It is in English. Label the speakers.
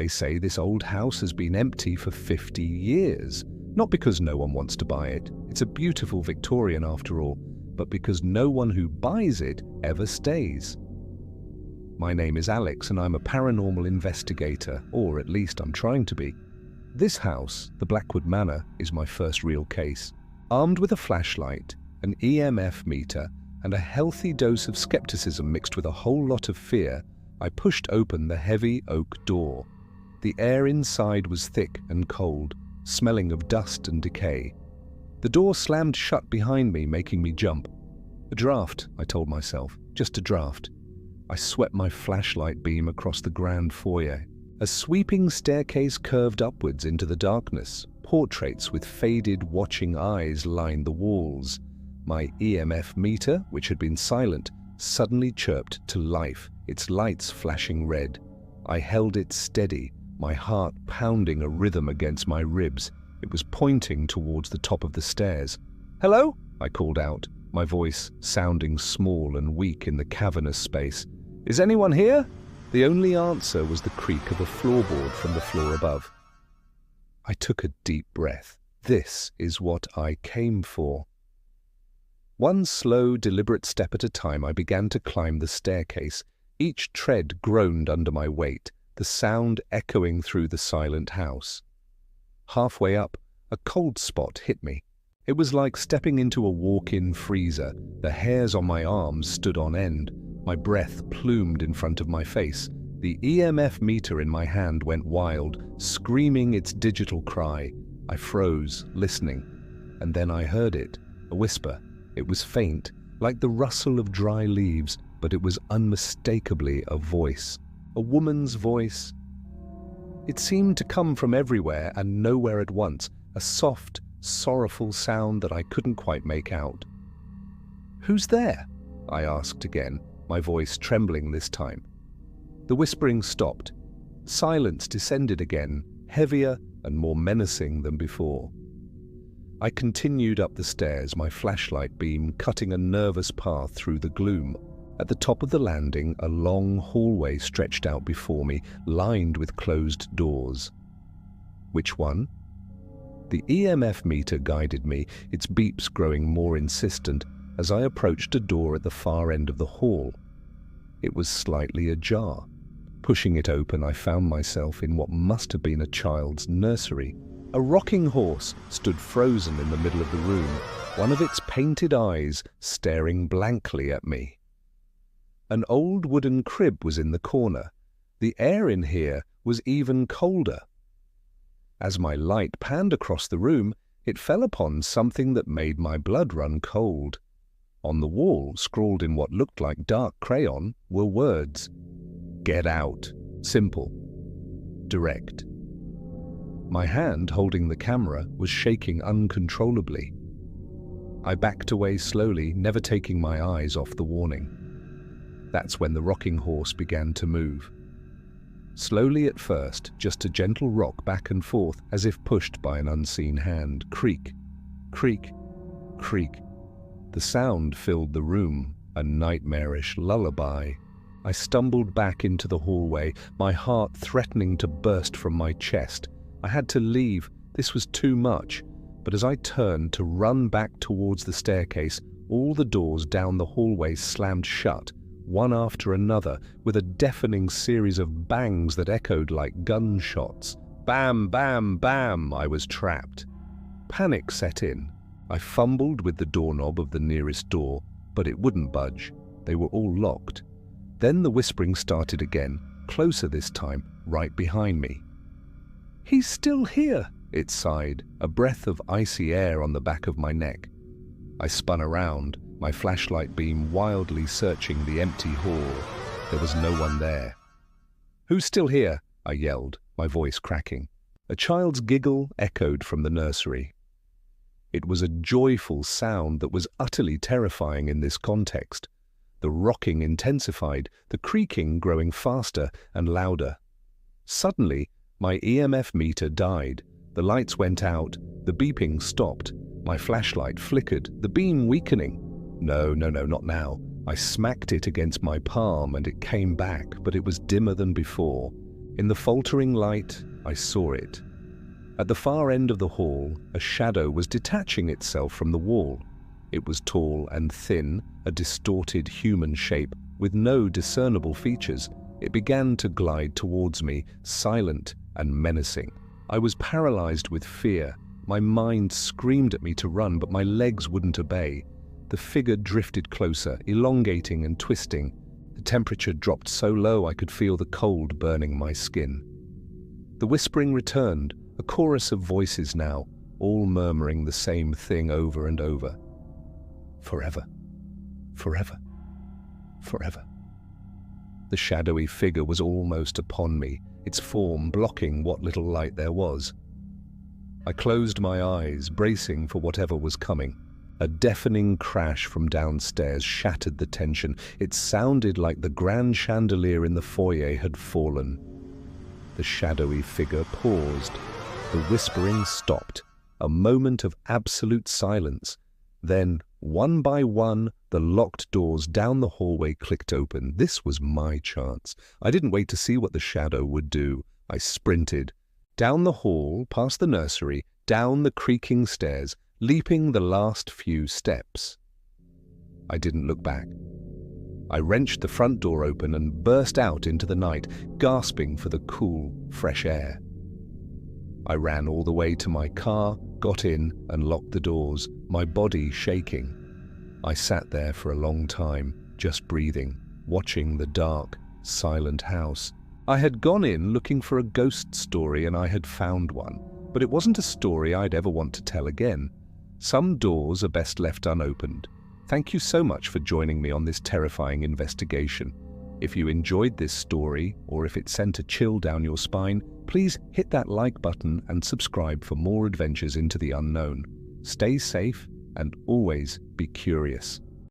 Speaker 1: They say this old house has been empty for 50 years. Not because no one wants to buy it. It's a beautiful Victorian after all, but because no one who buys it ever stays. My name is Alex and I'm a paranormal investigator, or at least I'm trying to be. This house, the Blackwood Manor, is my first real case. Armed with a flashlight, an EMF meter, and a healthy dose of skepticism mixed with a whole lot of fear, I pushed open the heavy oak door. The air inside was thick and cold, smelling of dust and decay. The door slammed shut behind me, making me jump. A draft, I told myself, just a draft. I swept my flashlight beam across the grand foyer. A sweeping staircase curved upwards into the darkness. Portraits with faded, watching eyes lined the walls. My EMF meter, which had been silent, suddenly chirped to life, its lights flashing red. I held it steady, my heart pounding a rhythm against my ribs. It was pointing towards the top of the stairs. "Hello?" I called out, my voice sounding small and weak in the cavernous space. "Is anyone here?" The only answer was the creak of a floorboard from the floor above. I took a deep breath. This is what I came for. One slow, deliberate step at a time, I began to climb the staircase. Each tread groaned under my weight, the sound echoing through the silent house. Halfway up, a cold spot hit me. It was like stepping into a walk-in freezer. The hairs on my arms stood on end. My breath plumed in front of my face. The EMF meter in my hand went wild, screaming its digital cry. I froze, listening. And then I heard it, a whisper. It was faint, like the rustle of dry leaves, but it was unmistakably a voice. A woman's voice. It seemed to come from everywhere and nowhere at once, a soft, sorrowful sound that I couldn't quite make out. "Who's there?" I asked again, my voice trembling this time. The whispering stopped. Silence descended again, heavier and more menacing than before. I continued up the stairs, my flashlight beam cutting a nervous path through the gloom. At the top of the landing, a long hallway stretched out before me, lined with closed doors. Which one? The EMF meter guided me, its beeps growing more insistent as I approached a door at the far end of the hall. It was slightly ajar. Pushing it open, I found myself in what must have been a child's nursery. A rocking horse stood frozen in the middle of the room, one of its painted eyes staring blankly at me. An old wooden crib was in the corner. The air in here was even colder. As my light panned across the room, it fell upon something that made my blood run cold. On the wall, scrawled in what looked like dark crayon, were words. "Get out." Simple. Direct. My hand holding the camera was shaking uncontrollably. I backed away slowly, never taking my eyes off the warning. That's when the rocking horse began to move. Slowly at first, just a gentle rock back and forth as if pushed by an unseen hand. Creak, creak, creak. The sound filled the room, a nightmarish lullaby. I stumbled back into the hallway, my heart threatening to burst from my chest. I had to leave. This was too much. But as I turned to run back towards the staircase, all the doors down the hallway slammed shut, one after another, with a deafening series of bangs that echoed like gunshots. Bam, bam, bam, I was trapped. Panic set in. I fumbled with the doorknob of the nearest door, but it wouldn't budge. They were all locked. Then the whispering started again, closer this time, right behind me. "He's still here," it sighed, a breath of icy air on the back of my neck. I spun around, my flashlight beam wildly searching the empty hall. There was no one there. "Who's still here?" I yelled, my voice cracking. A child's giggle echoed from the nursery. It was a joyful sound that was utterly terrifying in this context. The rocking intensified, the creaking growing faster and louder. Suddenly, my EMF meter died. The lights went out, the beeping stopped. My flashlight flickered, the beam weakening. No, not now. I smacked it against my palm and it came back, but it was dimmer than before. In the faltering light, I saw it. At the far end of the hall, a shadow was detaching itself from the wall. It was tall and thin, a distorted human shape with no discernible features. It began to glide towards me, silent and menacing. I was paralyzed with fear. My mind screamed at me to run, but my legs wouldn't obey. The figure drifted closer, elongating and twisting. The temperature dropped so low I could feel the cold burning my skin. The whispering returned, a chorus of voices now, all murmuring the same thing over and over. Forever, forever, forever. The shadowy figure was almost upon me, its form blocking what little light there was. I closed my eyes, bracing for whatever was coming. A deafening crash from downstairs shattered the tension. It sounded like the grand chandelier in the foyer had fallen. The shadowy figure paused. The whispering stopped. A moment of absolute silence. Then, one by one, the locked doors down the hallway clicked open. This was my chance. I didn't wait to see what the shadow would do. I sprinted. Down the hall, past the nursery, down the creaking stairs, leaping the last few steps. I didn't look back. I wrenched the front door open and burst out into the night, gasping for the cool, fresh air. I ran all the way to my car, got in and locked the doors, my body shaking. I sat there for a long time, just breathing, watching the dark, silent house. I had gone in looking for a ghost story and I had found one, but it wasn't a story I'd ever want to tell again. Some doors are best left unopened. Thank you so much for joining me on this terrifying investigation. If you enjoyed this story, or if it sent a chill down your spine, please hit that like button and subscribe for more adventures into the unknown. Stay safe and always be curious.